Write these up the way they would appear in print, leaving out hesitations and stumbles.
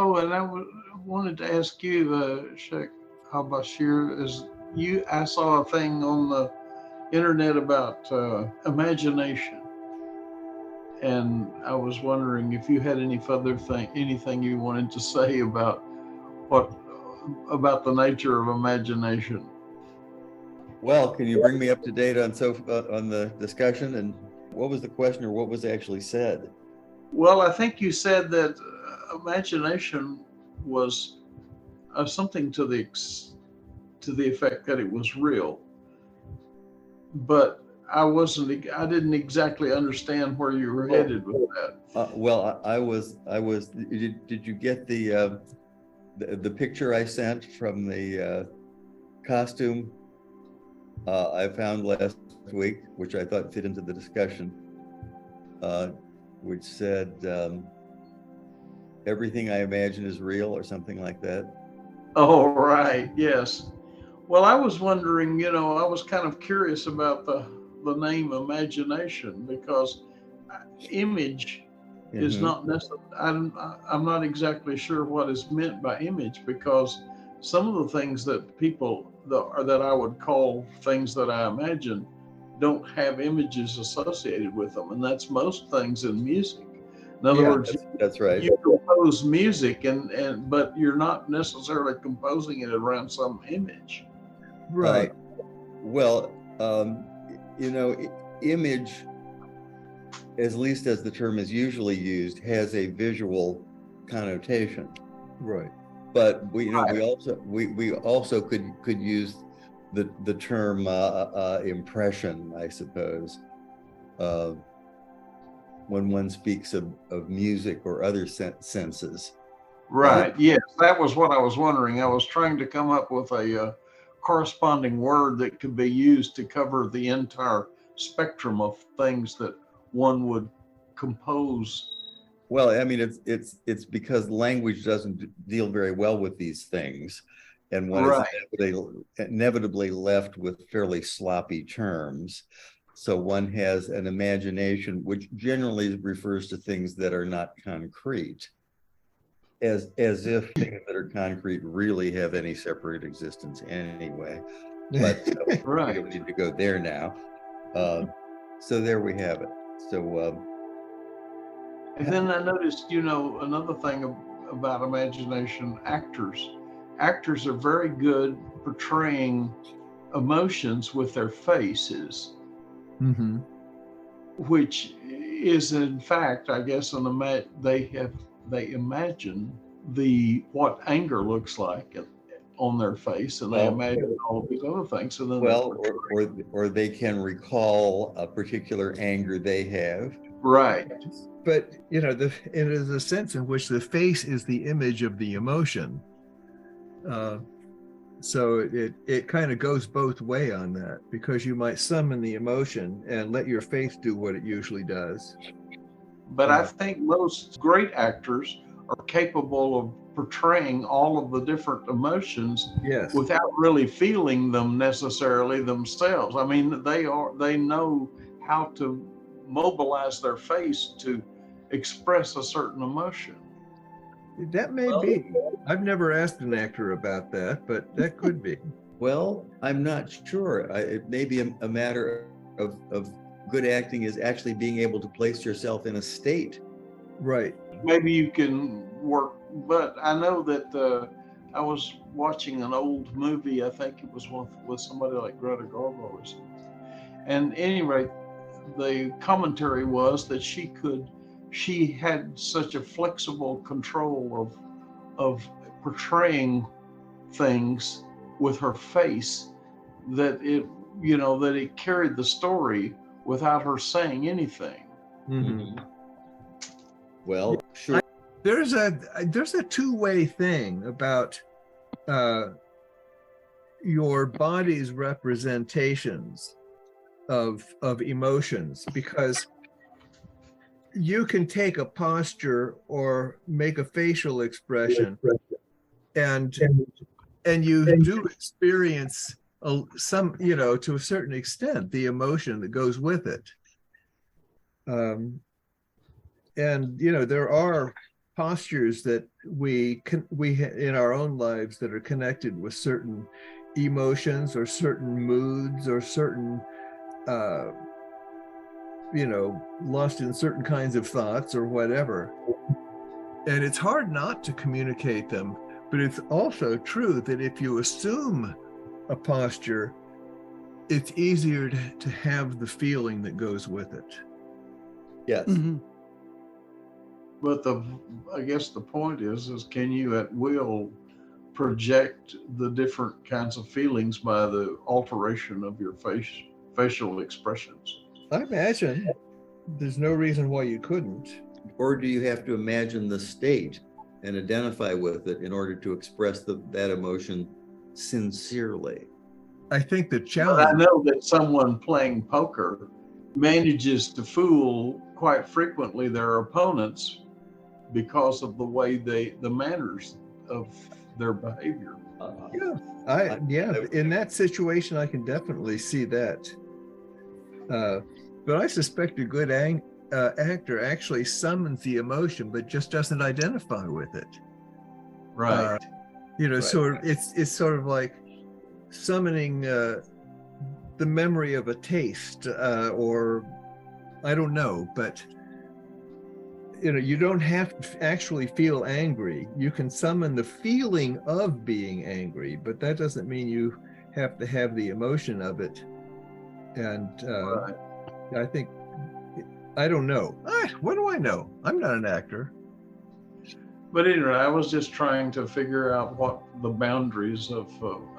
Oh, and wanted to ask you, Sheikh Al-Bashir, I saw a thing on the internet about imagination, and I was wondering if you had anything you wanted to say about what about the nature of imagination. Well, can you bring me up to date on the discussion, and what was the question, or what was actually said? Well, I think you said that imagination was something to the effect that it was real, but I didn't exactly understand where you were headed with that. Well, I was. Did you get the picture I sent from the costume I found last week, which I thought fit into the discussion, which said, everything I imagine is real, or something like that? Oh, right. Yes. Well, I was wondering, I was kind of curious about the name imagination, because image is not necessarily, I'm not exactly sure what is meant by image, because some of the things that that I would call things that I imagine don't have images associated with them. And that's most things in music. In other words, that's right. You compose music, but you're not necessarily composing it around some image. Right. Well, image, at least as the term is usually used, has a visual connotation. Right. But we also could use the term impression, I suppose, when one speaks of music or other senses. Right. Yes, that was what I was wondering. I was trying to come up with a corresponding word that could be used to cover the entire spectrum of things that one would compose. Well, I mean, it's because language doesn't deal very well with these things, and one is inevitably left with fairly sloppy terms. So one has an imagination which generally refers to things that are not concrete, as if things that are concrete really have any separate existence anyway. But we don't need to go there now. So there we have it. So. And then I noticed, another thing about imagination, actors are very good portraying emotions with their faces, which is in fact, I guess, they imagine what anger looks like on their face, and they imagine all these other things. And then or they can recall a particular anger they have. Right. But it is a sense in which the face is the image of the emotion. So it kind of goes both way on that, because you might summon the emotion and let your face do what it usually does. But I think most great actors are capable of portraying all of the different emotions without really feeling them necessarily themselves. I mean, they know how to mobilize their face to express a certain emotion. That may be. I've never asked an actor about that, but that could be. Well, I'm not sure. It may be a matter of good acting is actually being able to place yourself in a state. Right. Maybe you can work, but I know that I was watching an old movie, I think it was with somebody like Greta Garbo or something. And anyway, the commentary was that she had such a flexible control of portraying things with her face that it carried the story without her saying anything. Well, sure. There's a two-way thing about your body's representations of emotions, because you can take a posture or make a facial expression, and you do experience some, to a certain extent, the emotion that goes with it. And there are postures that we in our own lives that are connected with certain emotions or certain moods or certain lost in certain kinds of thoughts or whatever. And it's hard not to communicate them, but it's also true that if you assume a posture, it's easier to have the feeling that goes with it. Yes. Mm-hmm. But I guess the point is can you at will project the different kinds of feelings by the alteration of your facial expressions? I imagine there's no reason why you couldn't. Or do you have to imagine the state and identify with it in order to express that emotion sincerely? I think the But challenge. I know that someone playing poker manages to fool quite frequently their opponents because of the way the manners of their behavior. In that situation, I can definitely see that. But I suspect a good actor actually summons the emotion, but just doesn't identify with it. Right. Right. So it's sort of like summoning the memory of a taste, or I don't know, but you don't have to actually feel angry. You can summon the feeling of being angry, but that doesn't mean you have to have the emotion of it. And Right. I think, I don't know. What do I know? I'm not an actor. But anyway, I was just trying to figure out what the boundaries of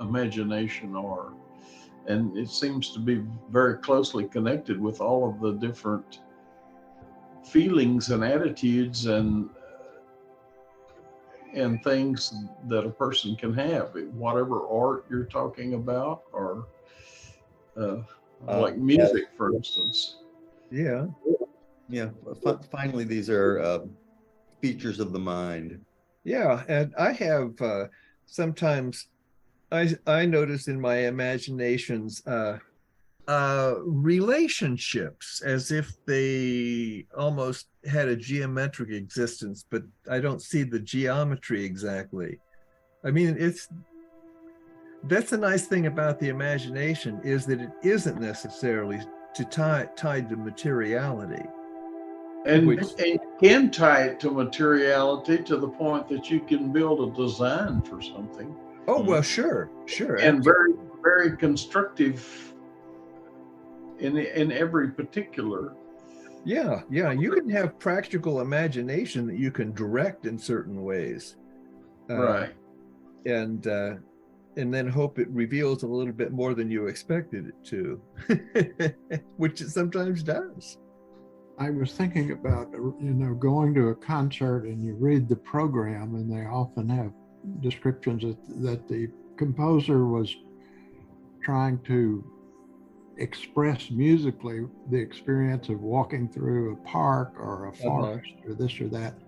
imagination are. And it seems to be very closely connected with all of the different feelings and attitudes and things that a person can have, whatever art you're talking about, or like music, for instance. Yeah. Finally, these are features of the mind. Yeah, and I have sometimes I notice in my imaginations relationships as if they almost had a geometric existence, but I don't see the geometry exactly. I mean, that's the nice thing about the imagination, is that it isn't necessarily tied to materiality. And you can tie it to materiality to the point that you can build a design for something. Oh, well, sure. And very, very constructive in every particular. Yeah. You can have practical imagination that you can direct in certain ways. Right. And then hope it reveals a little bit more than you expected it to, which it sometimes does. I was thinking about, going to a concert and you read the program, and they often have descriptions that the composer was trying to express musically the experience of walking through a park or a forest or this or that.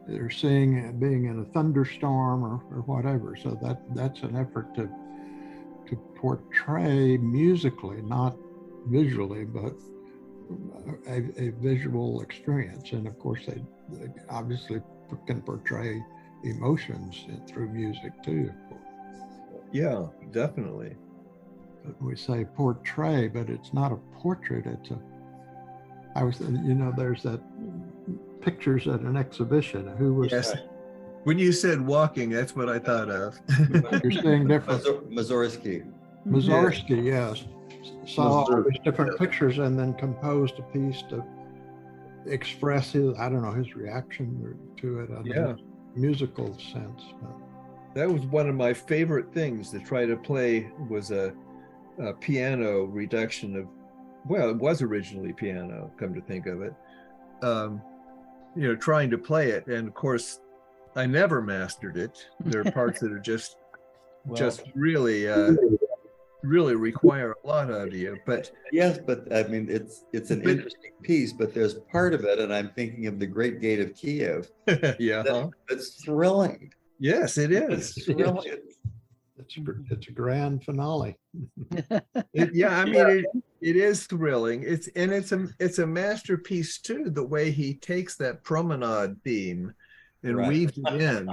They're seeing being in a thunderstorm or whatever. So that's an effort to portray musically, not visually, but a visual experience. And of course they obviously can portray emotions through music too. Yeah, definitely. We say portray, but it's not a portrait. There's that pictures at an exhibition. Who was that? When you said walking, that's what I thought of. You're saying different. Mussorgsky. Mussorgsky, yes. Saw all these different pictures and then composed a piece to express his reaction to it in a musical sense. That was one of my favorite things to try to play, was a piano reduction of, well, it was originally piano, come to think of it. Trying to play it, and of course I never mastered it. There are parts that are just really require a lot out of you. But yes, but I mean, it's an interesting piece, but there's part of it, and I'm thinking of the Great Gate of Kiev. It's thrilling. Yes, it is. It's thrilling. It's a grand finale. It is thrilling. It's a masterpiece too, the way he takes that promenade theme and Right. weaved it in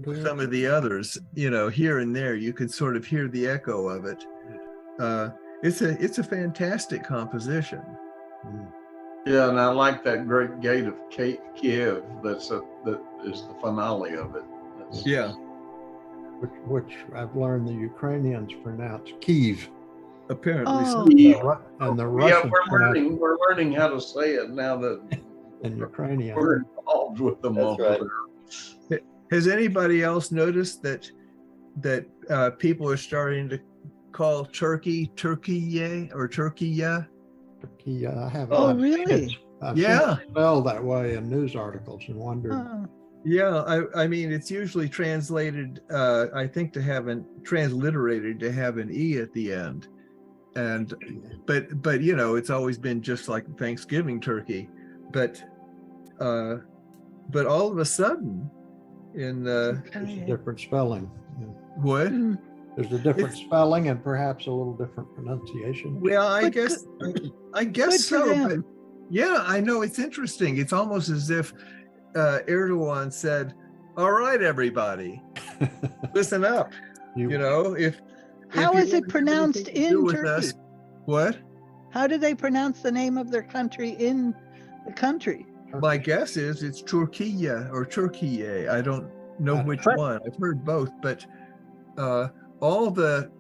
with some of the others, here and there. You can sort of hear the echo of it. It's a fantastic composition. Yeah, and I like that great gate of Kiev. That is the finale of it. Yeah. Which I've learned the Ukrainians pronounce Kiev. Apparently so. And the Yeah, Russians pronounce we're learning how to say it now that in Ukrainian. we're involved with them. That's right. Has anybody else noticed that people are starting to call Turkey Turkiye or Turkiya? I have. Oh, really? I've Yeah. seen it spelled that way in news articles and wondered. Yeah, I mean, it's usually translated, I think, transliterated to have an E at the end. And, but it's always been just like Thanksgiving turkey. But all of a sudden, There's a different spelling. what? There's a different spelling and perhaps a little different pronunciation. Well, I But guess good so. for But them. yeah, I know, it's interesting. It's almost as if Erdogan said, "All right, everybody, listen up. If How you is want it pronounced anything to do in with Turkey? us- what? How do they pronounce the name of their country in the country? My guess is it's Turkiye or Turkiye. I don't know which one. I've heard both, but all the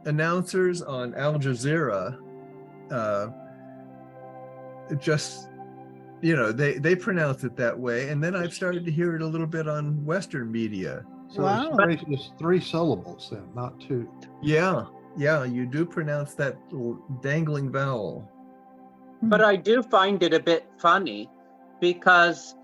announcers on Al Jazeera just, they pronounce it that way. And then I've started to hear it a little bit on Western media. So Wow. it's three syllables then, not two. Yeah, you do pronounce that little dangling vowel. But I do find it a bit funny because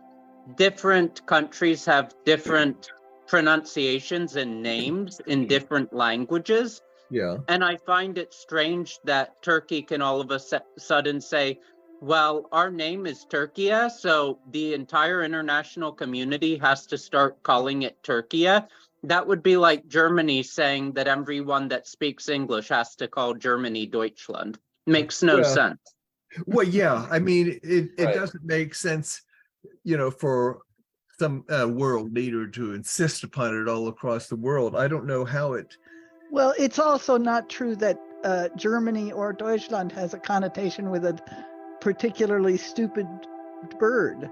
different countries have different pronunciations and names in different languages. Yeah. And I find it strange that Turkey can all of a sudden say, well, our name is Turkiya, so the entire international community has to start calling it Turkiya. That would be like Germany saying that everyone that speaks English has to call Germany Deutschland. Makes no sense. Well, yeah, I mean, it Right. doesn't make sense, for some world leader to insist upon it all across the world. I don't know how it. Well, it's also not true that Germany or Deutschland has a connotation with a particularly stupid bird.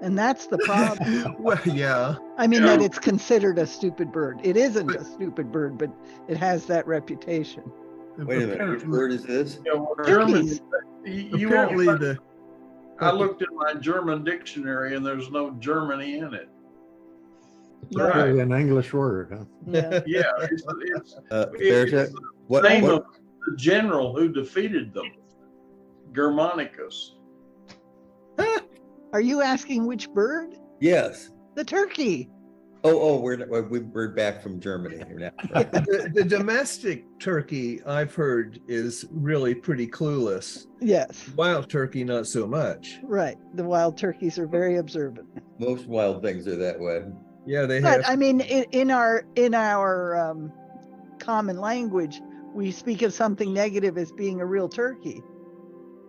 And that's the problem. Well, yeah. I mean, that it's considered a stupid bird. It isn't a stupid bird, but it has that reputation. Wait a minute, which word is this? German. Turkeys. Apparently I looked in my German dictionary and there's no Germany in it. Yeah. Right. Really an English word, huh? Yeah. Yeah, it's Berta, the name of the general who defeated them, Germanicus. Are you asking which bird? Yes. The turkey. Oh, we're back from Germany here now. the domestic turkey, I've heard, is really pretty clueless. Yes, Wild turkey, not so much. right. The wild turkeys are very observant. Most wild things are that way. Yeah, they have. But I mean, in our common language, we speak of something negative as being a real turkey.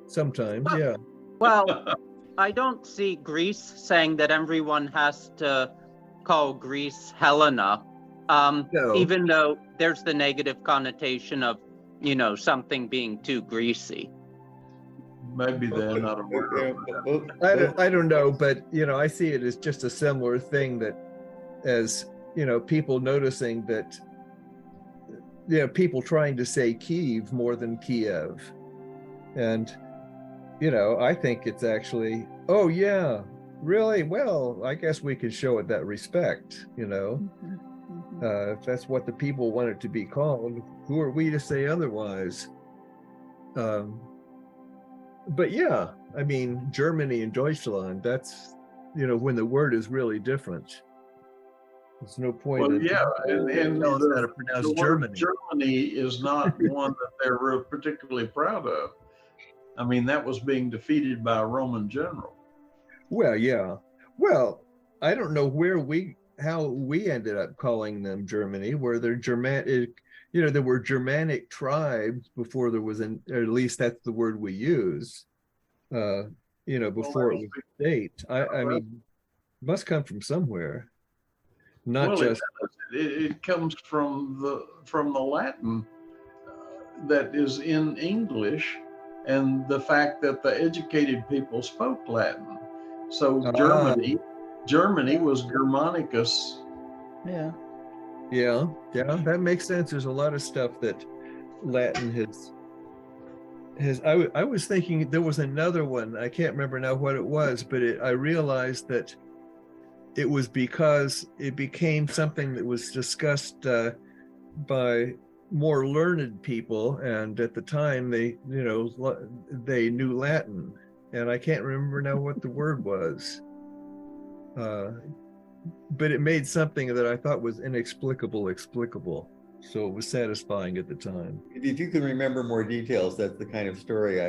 Sometimes, yeah. Well, I don't see Greece saying that everyone has to call Greece Helena, No. even though there's the negative connotation of, something being too greasy. Maybe they're not aware of it. I don't know, but I see it as just a similar thing, that as people noticing that people trying to say Kyiv more than Kiev, and I think it's actually, oh yeah, really, well, I guess we could show it that respect. If that's what the people want it to be called, who are we to say otherwise? But yeah, I mean, Germany and Deutschland, that's, when the word is really different. There's no point Well, in yeah, and telling us how to pronounce the word Germany. Germany is not one that they're real particularly proud of. I mean, that was being defeated by a Roman general. Well, yeah. Well, I don't know how we ended up calling them Germany, where they're Germanic, there were Germanic tribes before there was or at least that's the word we use, before it was a state. I mean, it must come from somewhere. not Well, just. it comes from the Latin that is in English, and the fact that the educated people spoke Latin. So Germany was Germanicus. Yeah. Yeah, that makes sense. There's a lot of stuff that Latin has. I was thinking there was another one. I can't remember now what it was, but I realized that it was because it became something that was discussed by more learned people, and at the time they knew Latin, and I can't remember now what the word was. But it made something that I thought was inexplicable explicable. So it was satisfying at the time. If you can remember more details, that's the kind of story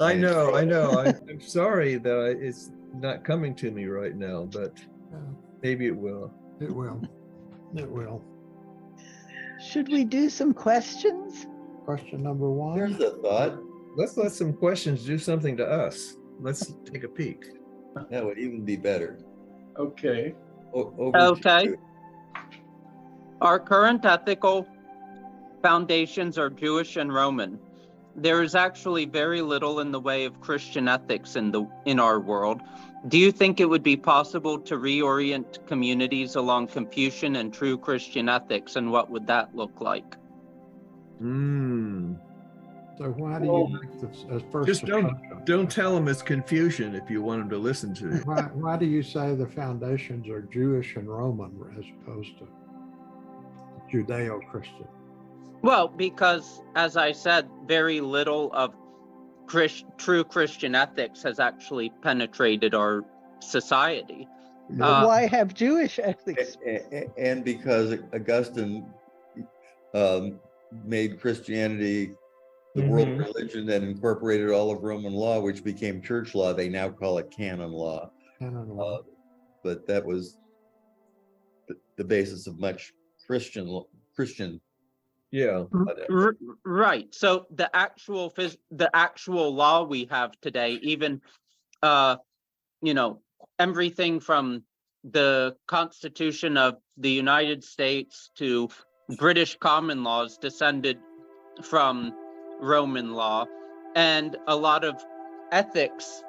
I know. I'm sorry that it's not coming to me right now, but maybe it will. It will. It will. Should we do some questions? Question number one. There's a thought. Let's let some questions do something to us. Let's take a peek. That would even be better. Okay. Okay. Our current ethical foundations are Jewish and Roman. There is actually very little in the way of Christian ethics in our world. Do you think it would be possible to reorient communities along Confucian and true Christian ethics, and what would that look like? So why do you make this as first? Just don't tell them it's Confucian if you want them to listen to it. Why do you say the foundations are Jewish and Roman as opposed to Judeo-Christian? Well, because, as I said, very little of true Christian ethics has actually penetrated our society. Why have Jewish ethics? And because Augustine made Christianity the world religion and incorporated all of Roman law, which became church law. They now call it canon law. But that was the basis of much Christian. Yeah. Right. So the actual law we have today, even everything from the Constitution of the United States to British common laws descended from Roman law, and a lot of ethics,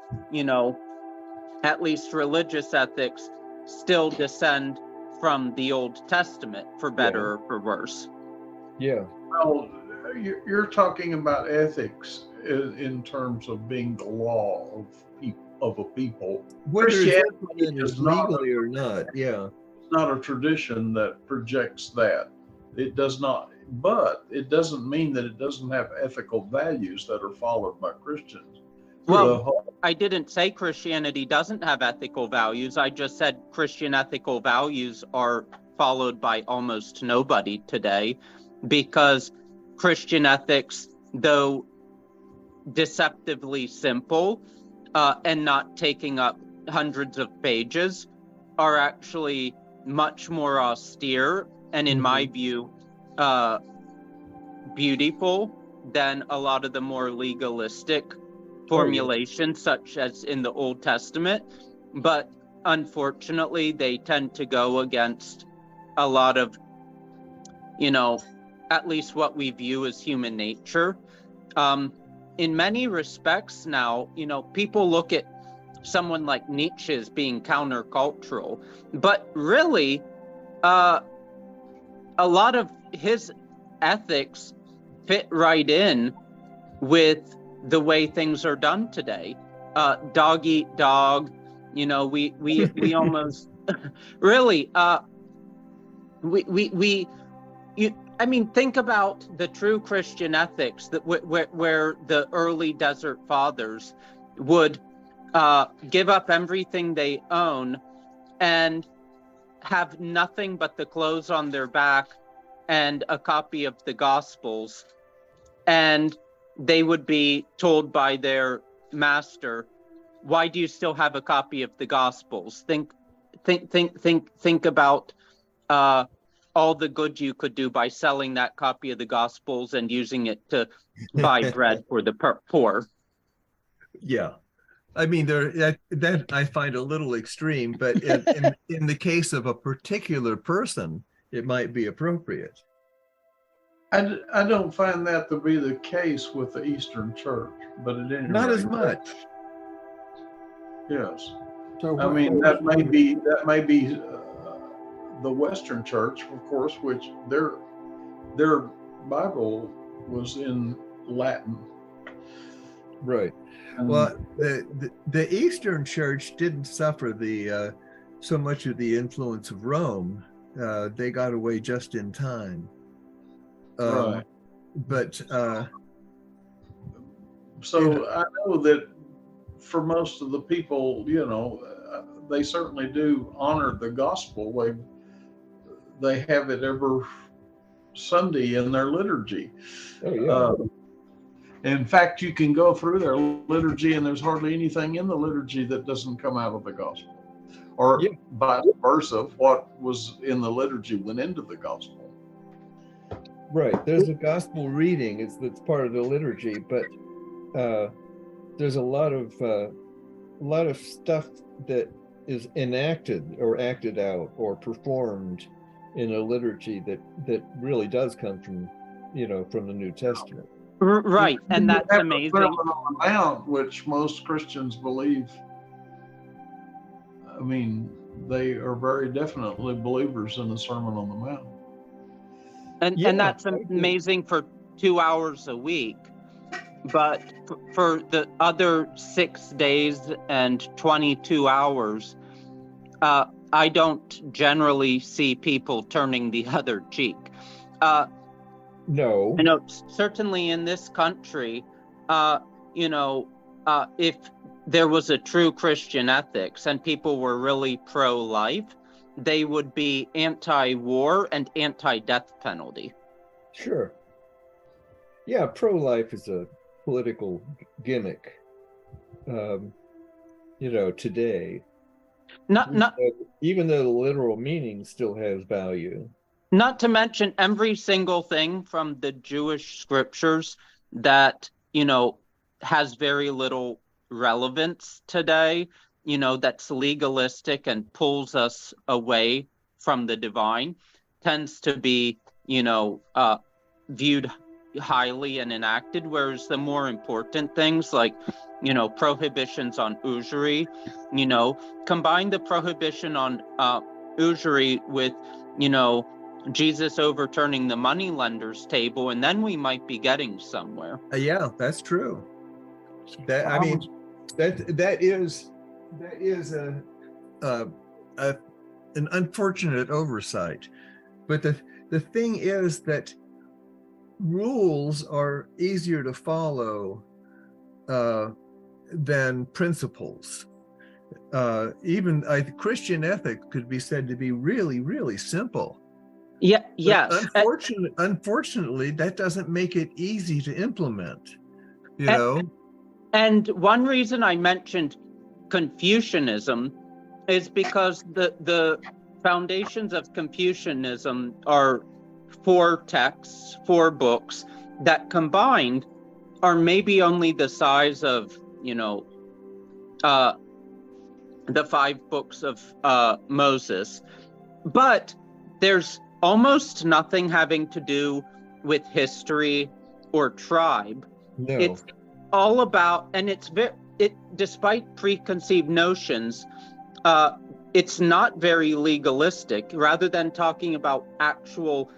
at least religious ethics, still descend from the Old Testament, for better or for worse. Yeah. Well, you're talking about ethics in terms of being the law of a people. Whether Christianity it's legally or not, yeah. It's not a tradition that projects that. It does not. But it doesn't mean that it doesn't have ethical values that are followed by Christians. Well, I didn't say Christianity doesn't have ethical values. I just said Christian ethical values are followed by almost nobody today, because Christian ethics, though deceptively simple and not taking up hundreds of pages, are actually much more austere and, in my view, beautiful than a lot of the more legalistic formulations, such as in the Old Testament. But unfortunately, they tend to go against a lot of, at least what we view as human nature. In many respects now, people look at someone like Nietzsche as being countercultural, but really, a lot of his ethics fit right in with the way things are done today. Dog eat dog, we almost really think about the true Christian ethics that where the early desert fathers would give up everything they own and have nothing but the clothes on their back and a copy of the Gospels, and they would be told by their master, "Why do you still have a copy of the Gospels? Think about all the good you could do by selling that copy of the Gospels and using it to buy bread for the poor." Yeah. I mean, that I find a little extreme, but in the case of a particular person, it might be appropriate. I don't find that to be the case with the Eastern Church, but at any Not rate, as much. Yes. So I mean, that may be the Western Church, of course, which their Bible was in Latin. Right. Well, the Eastern Church didn't suffer the so much of the influence of Rome. They got away just in time. Right. But so I know that for most of the people, they certainly do honor the gospel. They have it every Sunday in their liturgy. Oh yeah. In fact, you can go through their liturgy and there's hardly anything in the liturgy that doesn't come out of the gospel, or vice versa. What was in the liturgy went into the gospel. Right. There's a gospel reading. That's part of the liturgy, but there's a lot of stuff that is enacted or acted out or performed in a liturgy that really does come from the New Testament. Right, and that's amazing. Sermon on the Mount, which most Christians believe. I mean, they are very definitely believers in the Sermon on the Mount. And that's amazing for 2 hours a week. But for the other 6 days and 22 hours, I don't generally see people turning the other cheek. No. Certainly in this country, if there was a true Christian ethics and people were really pro-life, they would be anti-war and anti-death penalty. Sure. Yeah, pro-life is a political gimmick, today. Even though the literal meaning still has value. Not to mention every single thing from the Jewish scriptures that, has very little relevance today, that's legalistic and pulls us away from the divine, tends to be, viewed highly and enacted, whereas the more important things like, prohibitions on usury, combine the prohibition on usury with, Jesus overturning the moneylender's table, and then we might be getting somewhere. Yeah, that's true. That is an unfortunate oversight. But the thing is that rules are easier to follow than principles. Even Christian ethic could be said to be really, really simple. Yeah. Yes. Unfortunately, that doesn't make it easy to implement. And one reason I mentioned Confucianism is because the foundations of Confucianism are 4 texts, 4 books that combined are maybe only the size of, the 5 books of Moses. But there's almost nothing having to do with history or tribe. No. It's all about, and despite preconceived notions, it's not very legalistic. Rather than talking about actual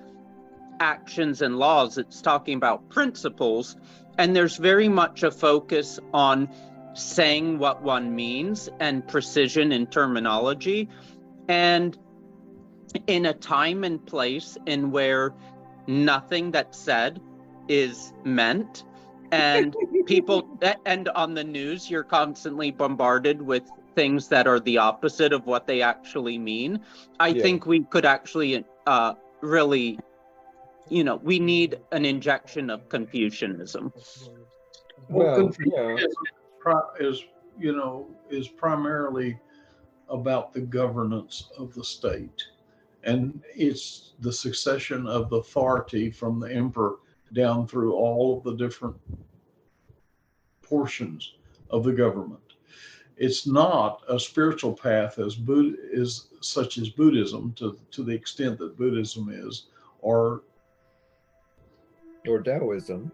actions and laws, it's talking about principles. And there's very much a focus on saying what one means and precision in terminology. And in a time and place in where nothing that's said is meant, and and on the news, you're constantly bombarded with things that are the opposite of what they actually mean. I think we could actually really, we need an injection of Confucianism. Well, is primarily about the governance of the state. And it's the succession of the authority from the emperor down through all of the different portions of the government. it's not a spiritual path as is such as Buddhism, to the extent that Buddhism is, or Taoism.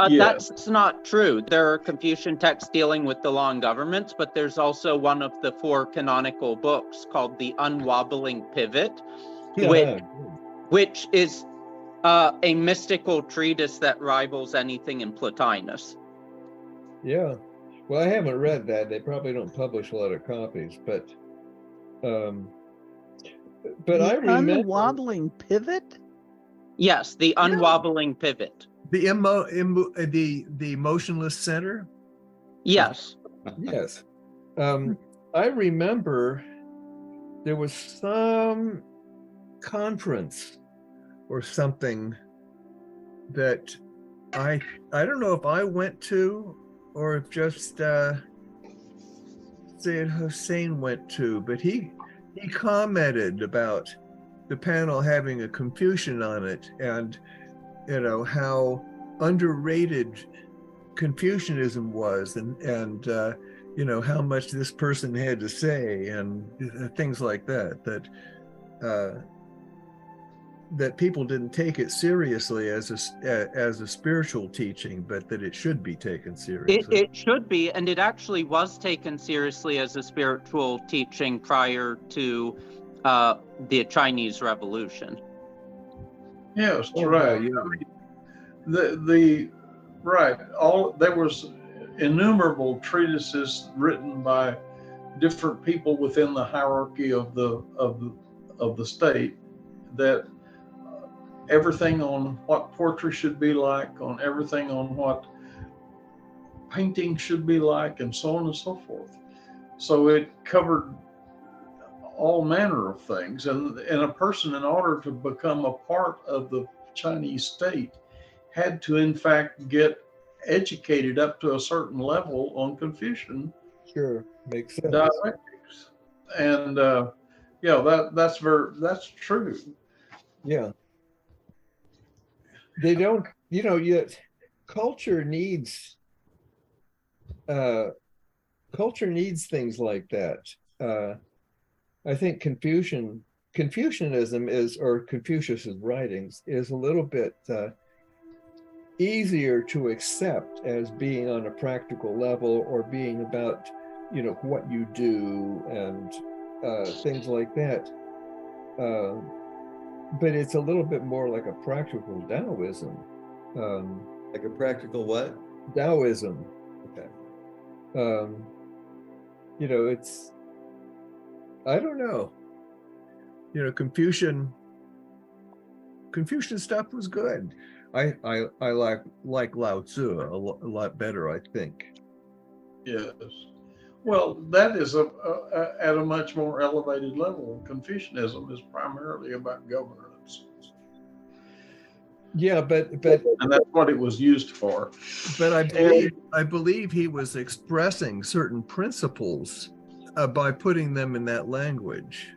Yes. That's not true. There are Confucian texts dealing with the law and governments, but there's also one of the 4 canonical books called the Unwobbling Pivot, which is a mystical treatise that rivals anything in Plotinus. Yeah. Well, I haven't read that. They probably don't publish a lot of copies, but I remember Unwobbling Pivot? Yes, the Unwobbling Pivot. the motionless center. Yes. Yes. I remember there was some conference or something that I don't know if I went to or if just Sayyid Hussein went to, but he commented about the panel having a Confucian on it, and how underrated Confucianism was, and how much this person had to say, and things like that that people didn't take it seriously as a spiritual teaching, but that it should be taken seriously. It should be, and it actually was taken seriously as a spiritual teaching prior to the Chinese Revolution. Yes, right. Yeah. There was innumerable treatises written by different people within the hierarchy of the state, that everything on what poetry should be like, on everything on what painting should be like, and so on and so forth. So it covered all manner of things, and a person, in order to become a part of the Chinese state, had to in fact get educated up to a certain level on Confucian Sure, makes sense. dialectics. And that's true. Yeah. They don't, yet culture needs things like that. I think Confucianism is, or Confucius's writings, is a little bit easier to accept as being on a practical level, or being about, what you do and things like that. But it's a little bit more like a practical Taoism. Like a practical what? Taoism. Okay. It's, I don't know. Confucian stuff was good. I like Lao Tzu a lot better, I think. Yes. Well, that is at a much more elevated level. Confucianism is primarily about governance. Yeah, but and that's what it was used for. But I believe he was expressing certain principles by putting them in that language.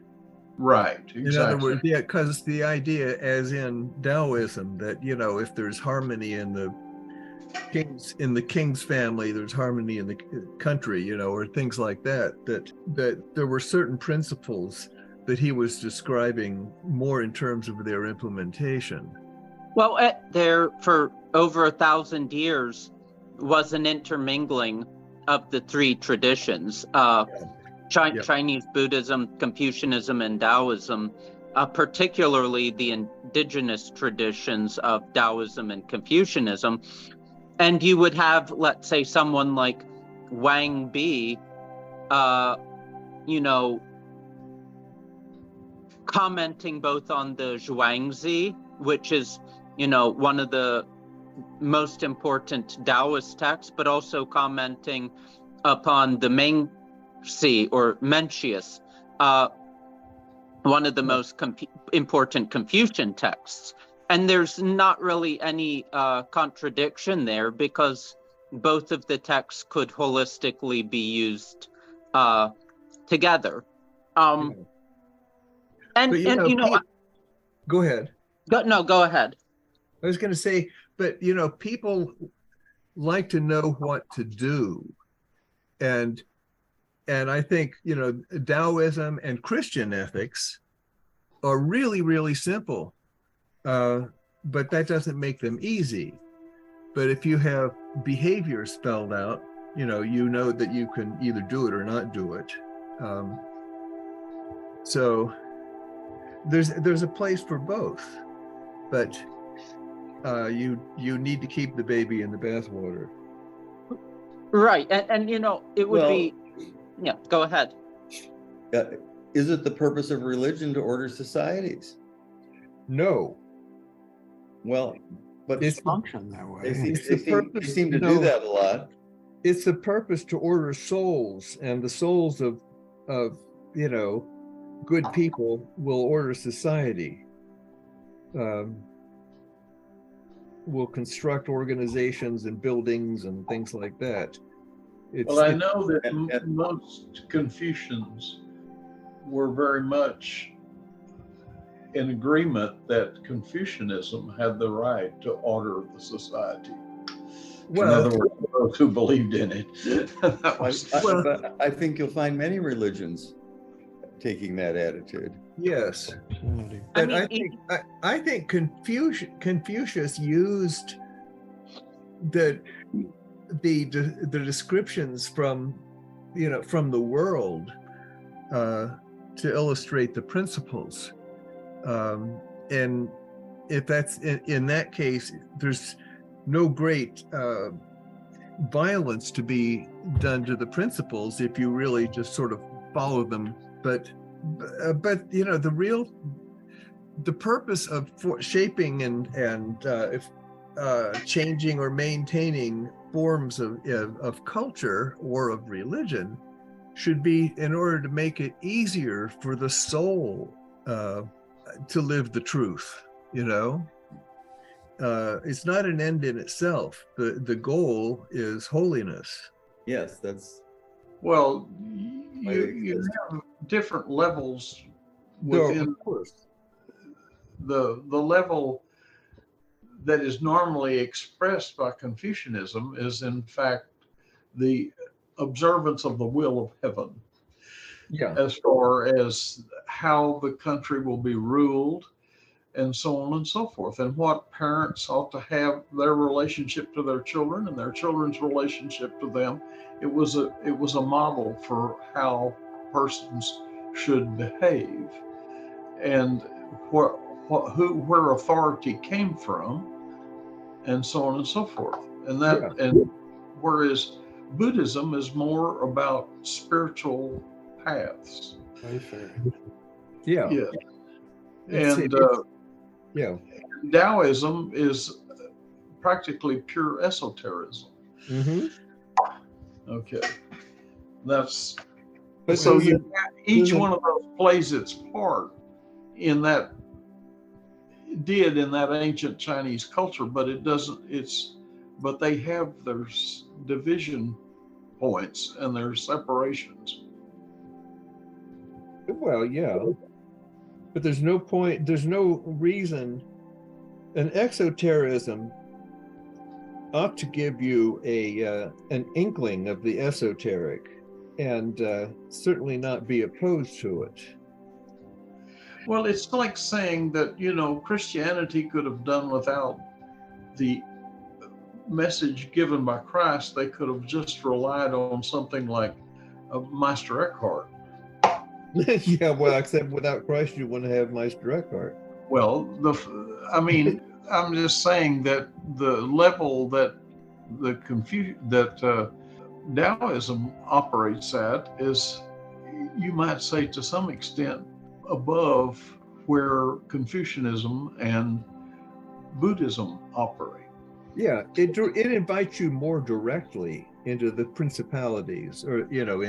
Right. Exactly. In other words, yeah, because the idea, as in Taoism, that if there's harmony in the king's family, there's harmony in the country, or things like that. That there were certain principles that he was describing more in terms of their implementation. Well, there for over 1,000 years was an intermingling of the 3 traditions. Chinese Buddhism, Confucianism, and Taoism, particularly the indigenous traditions of Taoism and Confucianism. And you would have, let's say, someone like Wang Bi, commenting both on the Zhuangzi, which is, one of the most important Taoist texts, but also commenting upon the Mengzi or Mencius, one of the most important Confucian texts. And there's not really any contradiction there, because both of the texts could holistically be used together. Go ahead. Go ahead. I was going to say, but people like to know what to do, and And I think, you know, Taoism and Christian ethics are really, really simple, but that doesn't make them easy. But if you have behavior spelled out, you know that you can either do it or not do it. So there's a place for both, but you need to keep the baby in the bathwater. Right, and you know, it would be, yeah, go ahead. Is it the purpose of religion to order societies? No. Well, but It's function that way. They seem to do that a lot. It's the purpose to order souls, and the souls of you know, good people will order society. Will construct organizations and buildings and things like that. Well, I know that most Confucians were very much in agreement that Confucianism had the right to order the society. In other words, those who believed in it. But I think you'll find many religions taking that attitude. Yes. But I think Confucius used the descriptions from, you know, from the world to illustrate the principles. And if that's in that case, there's no great violence to be done to the principles if you really just sort of follow them. But you know, the purpose of shaping and changing or maintaining forms of culture or of religion should be in order to make it easier for the soul to live the truth. You know, it's not an end in itself. The goal is holiness. Yes, that's. Well, you have different levels within the level that is normally expressed by Confucianism is in fact the observance of the will of heaven. Yeah. As far as how the country will be ruled and so on and so forth, and what parents ought to have their relationship to their children and their children's relationship to them. It was a model for how persons should behave, and where authority came from, and so on and so forth. And that, and whereas Buddhism is more about spiritual paths. Yeah. And Taoism is practically pure esotericism. Mm-hmm. Okay, that's. But so each one of those plays its part in that. Did in that ancient Chinese culture, but it doesn't. But they have their division points and their separations. Well, yeah, but there's no point. There's no reason. An exotericism ought to give you an inkling of the esoteric, and certainly not be opposed to it. Well, it's like saying that, you know, Christianity could have done without the message given by Christ. They could have just relied on something like Meister Eckhart. Yeah, well, except without Christ, you wouldn't have Meister Eckhart. Well, I'm just saying that the level that Taoism operates at is, you might say, to some extent, above where Confucianism and Buddhism operate. Yeah, it invites you more directly into the principalities, or, you know,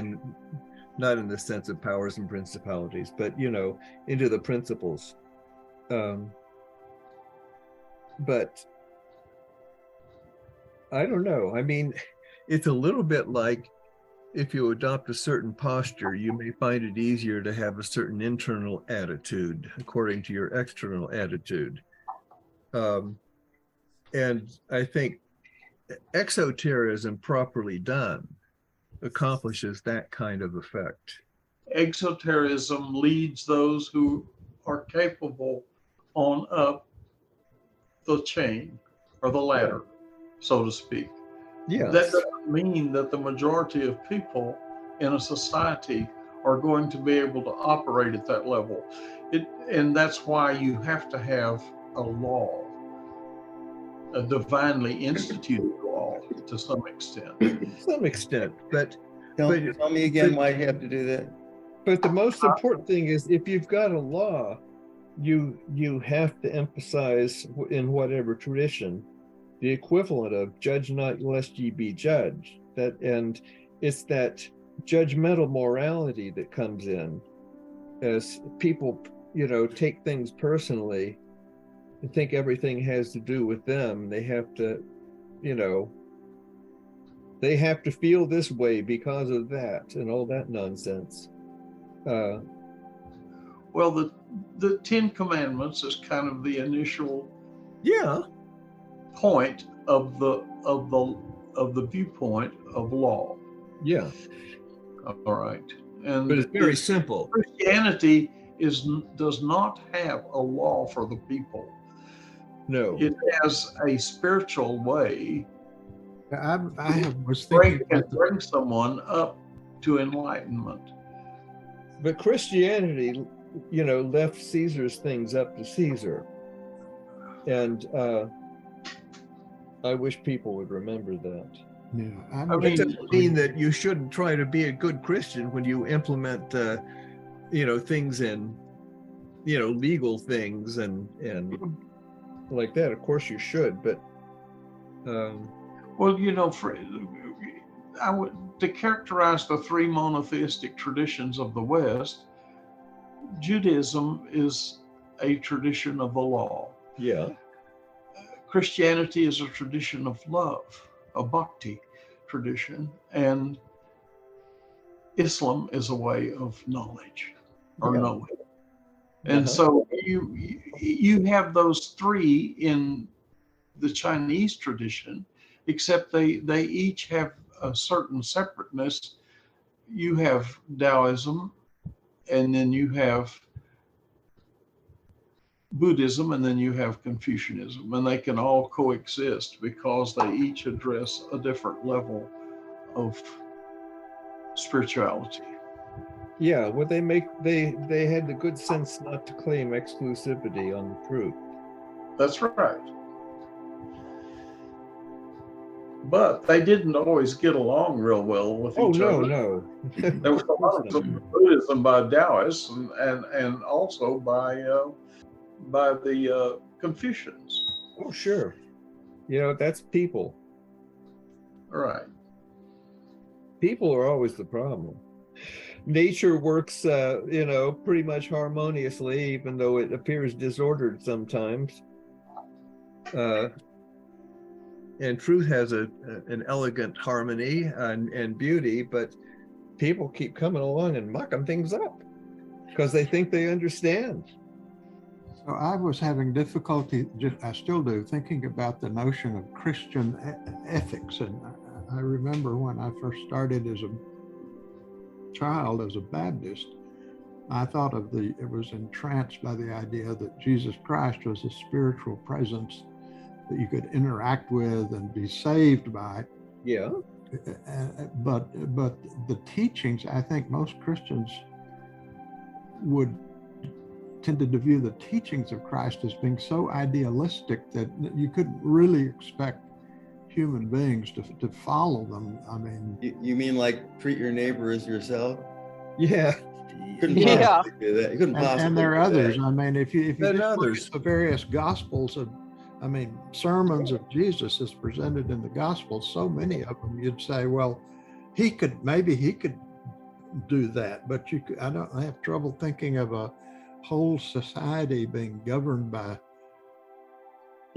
not in the sense of powers and principalities, but, you know, into the principles. But I don't know. I mean, it's a little bit like, if you adopt a certain posture, you may find it easier to have a certain internal attitude according to your external attitude. And I think exotericism properly done accomplishes that kind of effect. Exotericism leads those who are capable on up the chain or the ladder, so to speak. Yes. That doesn't mean that the majority of people in a society are going to be able to operate at that level. And that's why you have to have a law, a divinely instituted law to some extent. To some extent, but Tell me again why you have to do that. But the most important thing is, if you've got a law, you have to emphasize in whatever tradition the equivalent of "judge not lest ye be judged." And it's that judgmental morality that comes in as people, take things personally and think everything has to do with them. They have to, they have to feel this way because of that and all that nonsense. Well, the Ten Commandments is kind of the initial point of the viewpoint of law. Yeah. All right. And but it's very simple. Christianity does not have a law for the people. No. It has a spiritual way. I was thinking bring someone up to enlightenment. But Christianity, left Caesar's things up to Caesar. And I wish people would remember that. Yeah, It doesn't mean that you shouldn't try to be a good Christian when you implement, things in, legal things and like that. Of course you should, but. Well, to characterize the three monotheistic traditions of the West, Judaism is a tradition of the law. Yeah. Christianity is a tradition of love, a bhakti tradition, and Islam is a way of knowledge or knowing. And so you have those three in the Chinese tradition, except they each have a certain separateness. You have Taoism, and then you have Buddhism, and then you have Confucianism, and they can all coexist because they each address a different level of spirituality. Yeah, well, they had the good sense not to claim exclusivity on the truth. That's right. But they didn't always get along real well with each other. No. There was a lot of Buddhism by Taoists and also by the Confucians. Oh, sure. That's people. Right. People are always the problem. Nature works, pretty much harmoniously, even though it appears disordered sometimes. And truth has an elegant harmony and beauty, but people keep coming along and mucking things up because they think they understand. So I was having difficulty, I still do, thinking about the notion of Christian ethics. And I remember when I first started as a child, as a Baptist, I thought I was entranced by the idea that Jesus Christ was a spiritual presence that you could interact with and be saved by. Yeah. But the teachings, I think most Christians tended to view the teachings of Christ as being so idealistic that you couldn't really expect human beings to follow them. I mean, you mean like treat your neighbor as yourself? Yeah. You couldn't possibly do that. You couldn't possibly. And there are others. I mean, if you look at the various gospels sermons of Jesus as presented in the Gospels, so many of them, you'd say, well, maybe he could do that, but I have trouble thinking of a whole society being governed by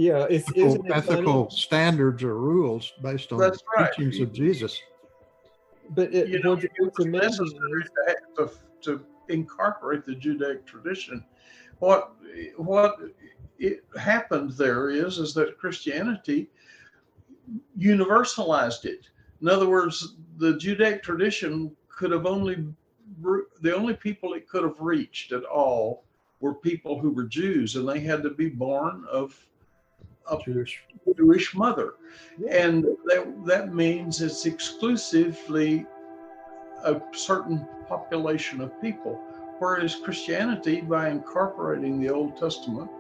ethical standards or rules based on the teachings of Jesus. But what's amazing is to incorporate the Judaic tradition. What it happened there is that Christianity universalized it. In other words, the Judaic tradition could have the only people it could have reached at all were people who were Jews, and they had to be born of a Jewish mother. And that means it's exclusively a certain population of people. Whereas Christianity, by incorporating the Old Testament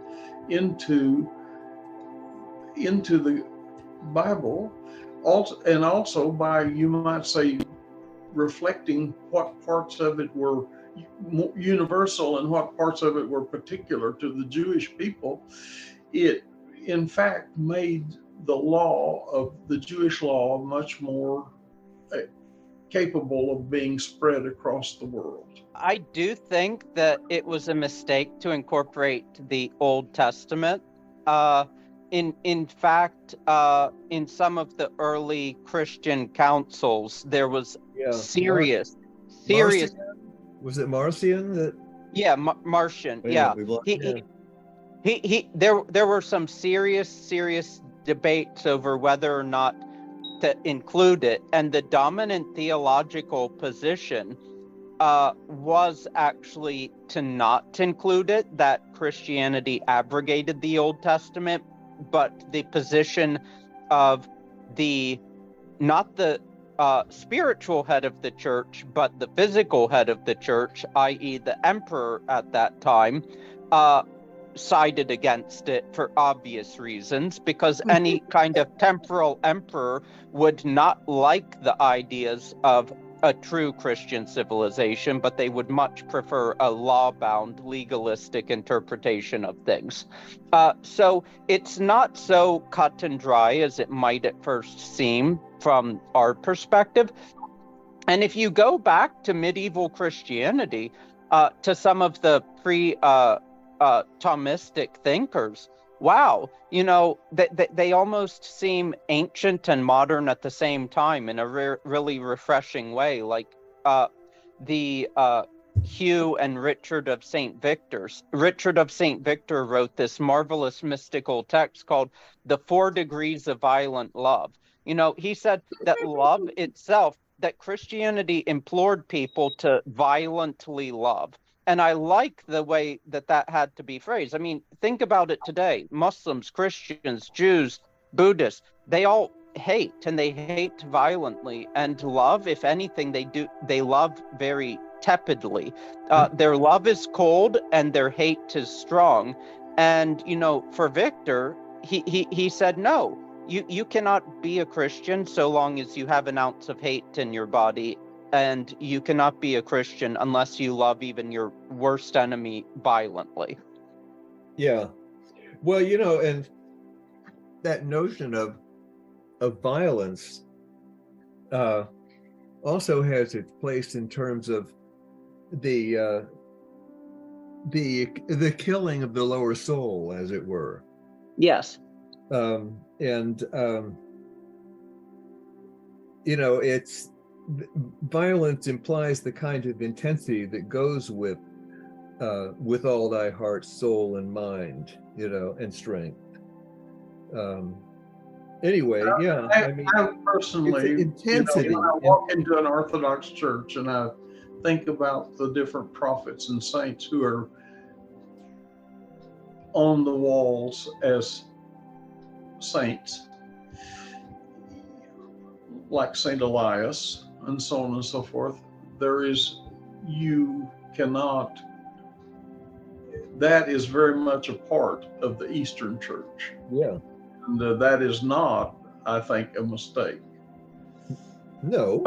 into the Bible, and also by, you might say, reflecting what parts of it were universal and what parts of it were particular to the Jewish people, it in fact made the Jewish law much more capable of being spread across the world. I do think that it was a mistake to incorporate the Old Testament. In fact, in some of the early Christian councils, there was serious. Was it Marcion that? Yeah, Marcion. Yeah, there were some serious debates over whether or not to include it, and the dominant theological position was actually to not include it, that Christianity abrogated the Old Testament, but the position of not the spiritual head of the church, but the physical head of the church, i.e. the emperor at that time, sided against it for obvious reasons, because any kind of temporal emperor would not like the ideas of a true Christian civilization, but they would much prefer a law-bound, legalistic interpretation of things. So it's not so cut and dry as it might at first seem from our perspective. And if you go back to medieval Christianity, to some of the Thomistic thinkers, wow, they almost seem ancient and modern at the same time in a really refreshing way, like the Hugh and Richard of St. Victor. Richard of St. Victor wrote this marvelous mystical text called The 4 Degrees of Violent Love. He said that love itself, that Christianity implored people to violently love. And I like the way that had to be phrased. I mean, think about it today. Muslims, Christians, Jews, Buddhists, they all hate, and they hate violently. And love, if anything, they love very tepidly. Their love is cold and their hate is strong. And, for Victor, he said, no, you cannot be a Christian so long as you have an ounce of hate in your body. And you cannot be a Christian unless you love even your worst enemy violently. Yeah. Well, and that notion of violence also has its place in terms of the killing of the lower soul, as it were. Yes. It's violence implies the kind of intensity that goes with all thy heart, soul, and mind, and strength. Anyway, yeah. I personally, intensity. when I walk into an Orthodox church and I think about the different prophets and saints who are on the walls as saints, like Saint Elias, and so on and so forth, that is very much a part of the Eastern Church. Yeah. And that is not, I think, a mistake. No,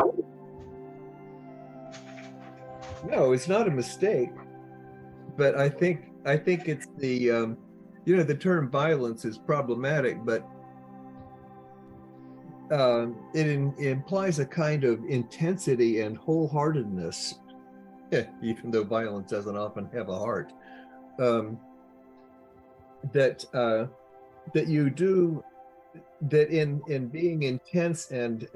it's not a mistake. But I think it's the, the term violence is problematic, but it implies a kind of intensity and wholeheartedness, even though violence doesn't often have a heart, that you do, that in being intense and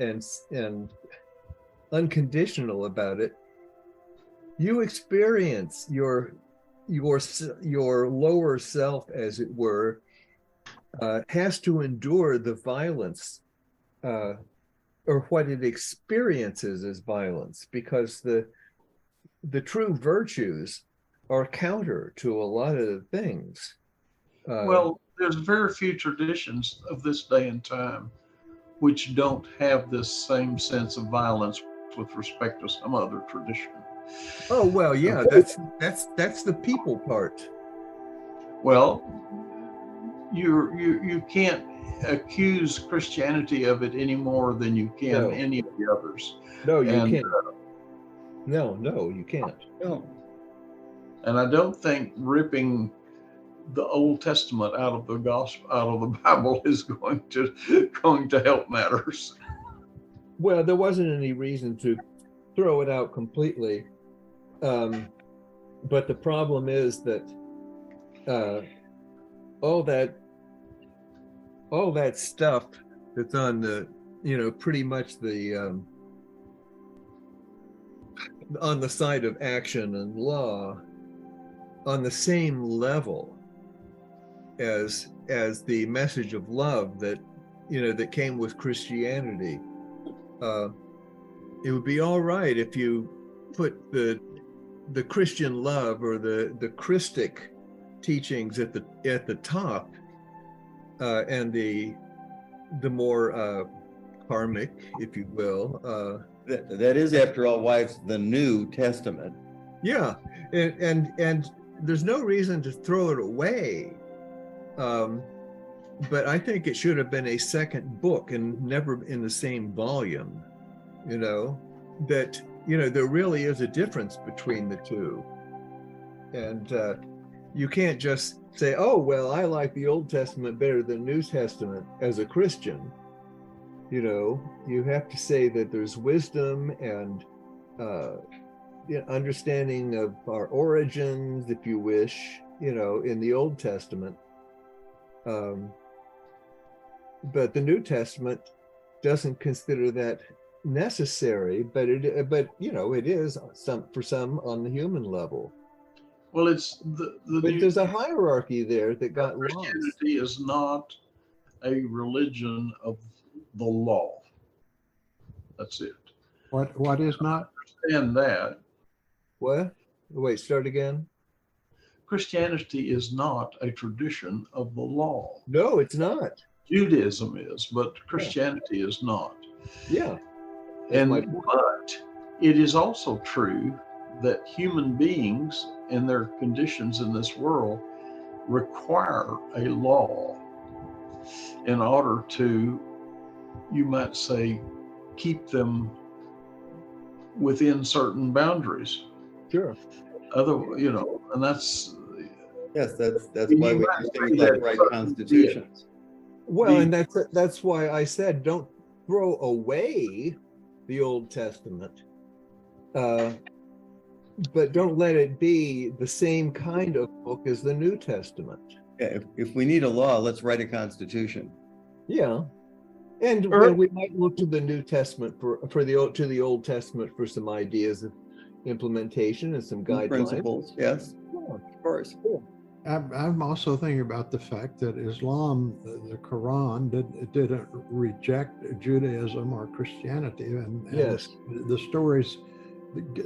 unconditional about it, you experience your lower self, as it were, has to endure the violence or what it experiences as violence, because the true virtues are counter to a lot of the things. Well, there's very few traditions of this day and time which don't have this same sense of violence with respect to some other tradition. Oh well, yeah, that's the people part. Well, you can't accuse Christianity of it any more than you can any of the others. No, you can't. No, you can't. No. And I don't think ripping the Old Testament out of the gospel, out of the Bible, is going to help matters. Well, there wasn't any reason to throw it out completely, but the problem is that all that stuff that's on the, pretty much the on the side of action and law, on the same level as the message of love that that came with Christianity. It would be all right if you put the Christian love or the Christic teachings at the top, and the more karmic, if you will. That is, after all, why it's the New Testament. Yeah, and there's no reason to throw it away. But I think it should have been a second book and never in the same volume. That there really is a difference between the two, and you can't just say, oh well, I like the Old Testament better than New Testament as a Christian. You have to say that there's wisdom and understanding of our origins, if you wish, in the Old Testament. But the New Testament doesn't consider that necessary, but it is for some on the human level. Well, it's but there's a hierarchy there that got lost. Christianity is not a religion of the law. That's it. What is not? Understand that. What? Wait, start again. Christianity is not a tradition of the law. No, it's not. Judaism is, but Christianity is not. Yeah. But it is also true that human beings and their conditions in this world require a law in order to, you might say, keep them within certain boundaries. Sure. And that's why we do things like write constitutions. Well, and that's why I said don't throw away the Old Testament, but don't let it be the same kind of book as the New Testament. Yeah, if we need a law, let's write a constitution. Yeah, and we might look to the New Testament to the Old Testament for some ideas of implementation and some guidelines. Principles, yes, of course. Yeah. I'm also thinking about the fact that Islam, the Quran, didn't reject Judaism or Christianity, and yes, the stories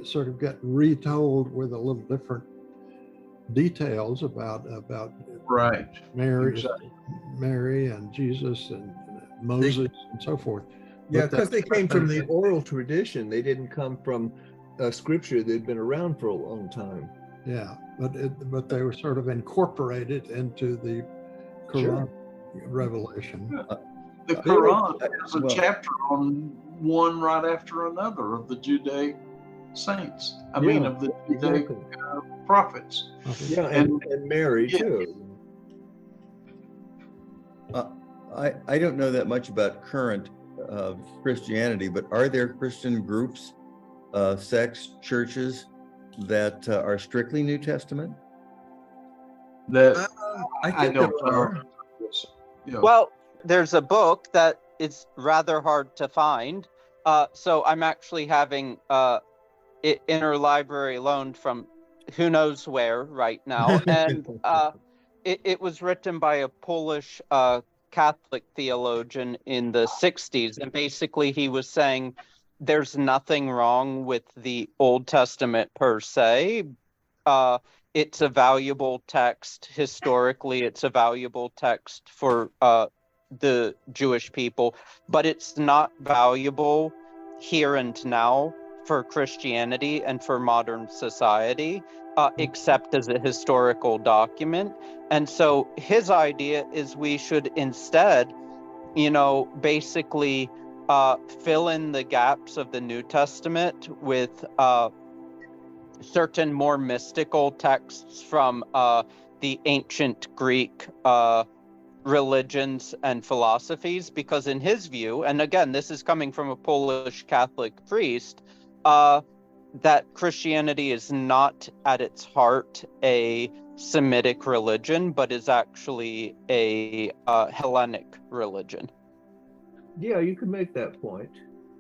sort of get retold with a little different details about right. Mary and Jesus and Moses and so forth. Yeah, because they came from the oral tradition. They didn't come from a scripture that had been around for a long time. Yeah, but they were sort of incorporated into the Quran revelation. The Quran has a chapter on one right after another of the Judaic saints. I mean, of the Judaic prophets. Yeah, and Mary too. I don't know that much about current Christianity, but are there Christian groups, sects, churches that are strictly New Testament? That I think don't there are. know. Well, there's a book that is rather hard to find. So I'm actually having it interlibrary loaned from who knows where right now. And it was written by a Polish Catholic theologian in the 60s, and basically he was saying there's nothing wrong with the Old Testament per se. It's a valuable text historically. It's a valuable text for the Jewish people, but it's not valuable here and now for Christianity and for modern society, except as a historical document. And so his idea is we should instead, basically fill in the gaps of the New Testament with certain more mystical texts from the ancient Greek religions and philosophies, because in his view, and again, this is coming from a Polish Catholic priest, that Christianity is not at its heart a Semitic religion, but is actually a Hellenic religion. Yeah, you could make that point.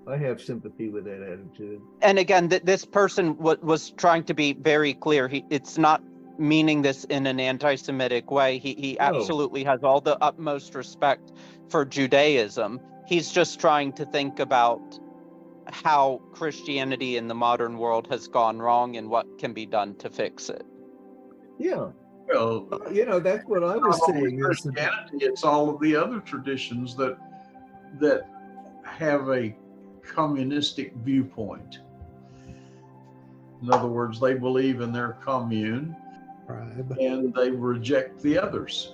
I have sympathy with that attitude. And again, this person was trying to be very clear. It's not meaning this in an anti-Semitic way. He absolutely has all the utmost respect for Judaism. He's just trying to think about how Christianity in the modern world has gone wrong and what can be done to fix it. Yeah. Well, that's what I was saying. Christianity, it's all of the other traditions that have a communistic viewpoint. In other words, they believe in their commune, and they reject the others.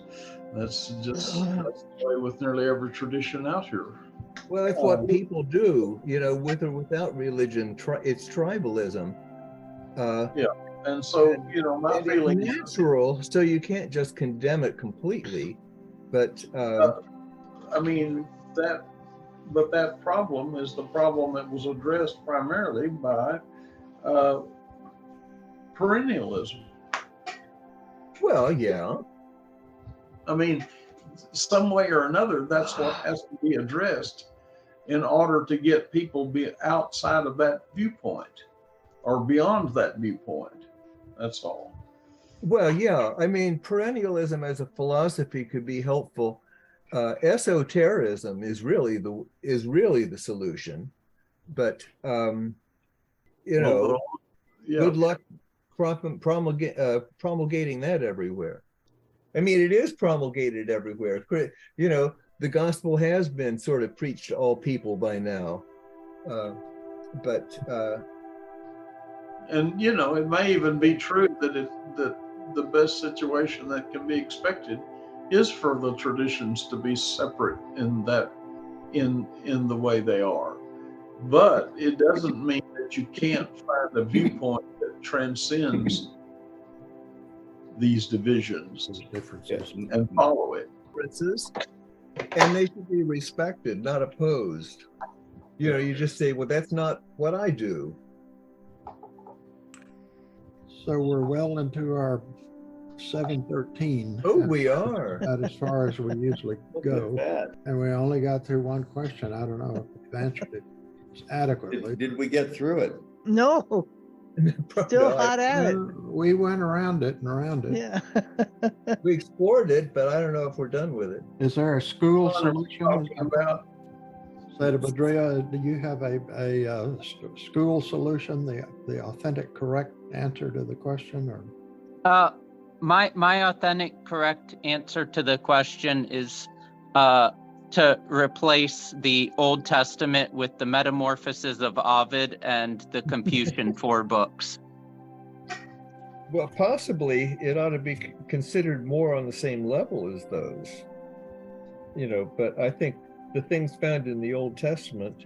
That's the way with nearly every tradition out here. Well, that's what people do, with or without religion. It's tribalism. And so, my feeling is natural, so you can't just condemn it completely. But that problem is the problem that was addressed primarily by perennialism. Well, yeah. I mean, some way or another, that's what has to be addressed in order to get people be outside of that viewpoint or beyond that viewpoint. That's all. Well, yeah. I mean, perennialism as a philosophy could be helpful. Esotericism is really the solution, but good luck promulgating that everywhere. I mean, it is promulgated everywhere. The gospel has been sort of preached to all people by now, but and it may even be true that the best situation that can be expected is for the traditions to be separate in the way they are. But it doesn't mean that you can't find a viewpoint that transcends these divisions, differences, and follow it. And they should be respected, not opposed. You just say, well, that's not what I do. So we're well into our 7:13. Oh, we are. About as far as we usually go. And we only got through one question. I don't know if we've answered it adequately. Did we get through it? No. Still hot at it. We went around it and around it. Yeah. We explored it, but I don't know if we're done with it. Is there a school solution? About Adria, do you have a school solution, the authentic, correct answer to the question, or? My authentic, correct answer to the question is to replace the Old Testament with the Metamorphoses of Ovid and the Confucian 4 books. Well, possibly it ought to be considered more on the same level as those, but I think the things found in the Old Testament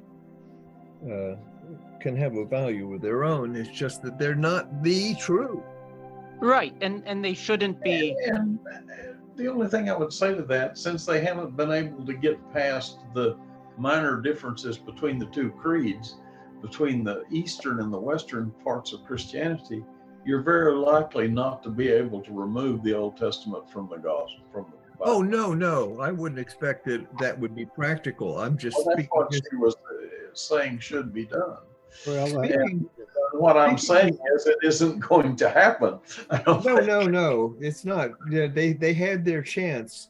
can have a value of their own. It's just that they're not the truth. Right, and they shouldn't be. And the only thing I would say to that, since they haven't been able to get past the minor differences between the two creeds, between the Eastern and the Western parts of Christianity, you're very likely not to be able to remove the Old Testament from the gospel, from the Bible. Oh, no, I wouldn't expect that would be practical. I'm just Well, that's speaking. what she was saying should be done. Well, And what I'm saying is it isn't going to happen. No, it's not. They had their chance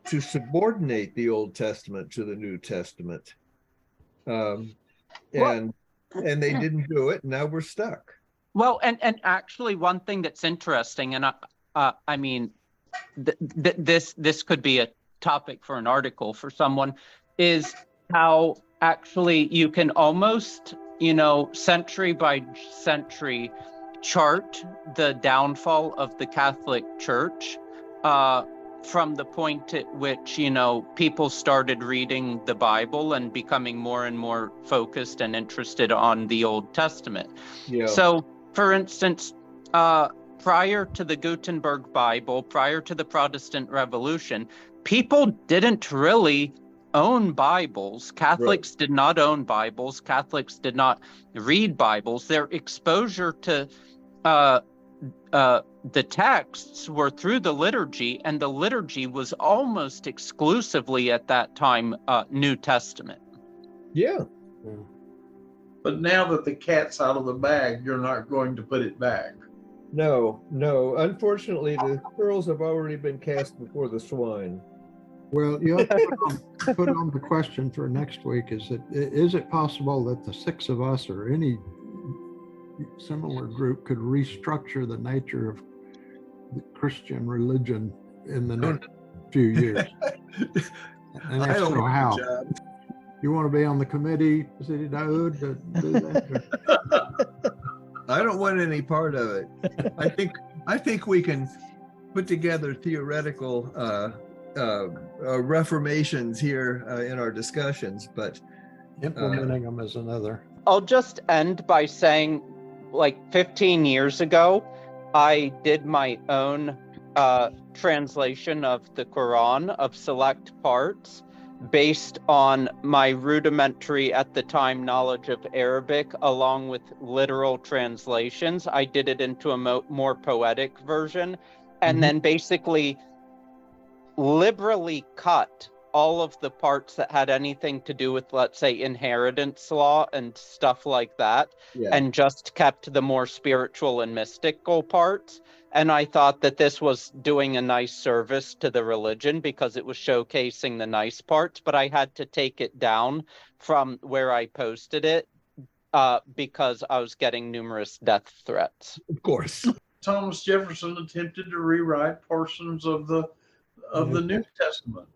to subordinate the Old Testament to the New Testament. And they didn't do it. Now we're stuck. Well, and actually one thing that's interesting, and I mean, this could be a topic for an article for someone, is how actually you can almost, century by century chart the downfall of the Catholic Church from the point at which, people started reading the Bible and becoming more and more focused and interested on the Old Testament. Yeah. So, for instance, prior to the Gutenberg Bible, prior to the Protestant Revolution, people didn't really own Bibles. Catholics did not own Bibles. Catholics did not read Bibles. Their exposure to the texts were through the liturgy, and the liturgy was almost exclusively at that time New Testament. Yeah. But now that the cat's out of the bag, you're not going to put it back. No. Unfortunately, the pearls have already been cast before the swine. Well, you have to put on the question for next week. Is it possible that the six of us or any similar group could restructure the nature of the Christian religion in the next few years? And if so, how? You want to be on the committee, City Daoud, to do that? I don't want any part of it. I think we can put together theoretical reformations here in our discussions, but Implementing them is another. I'll just end by saying, like 15 years ago, I did my own translation of the Quran of select parts based on my rudimentary, at the time, knowledge of Arabic, along with literal translations. I did it into a more poetic version, and then basically liberally cut all of the parts that had anything to do with, let's say, inheritance law and stuff like that, and just kept the more spiritual and mystical parts. And I thought that this was doing a nice service to the religion because it was showcasing the nice parts, but I had to take it down from where I posted it because I was getting numerous death threats. of course. Thomas Jefferson attempted to rewrite portions of the New Testament.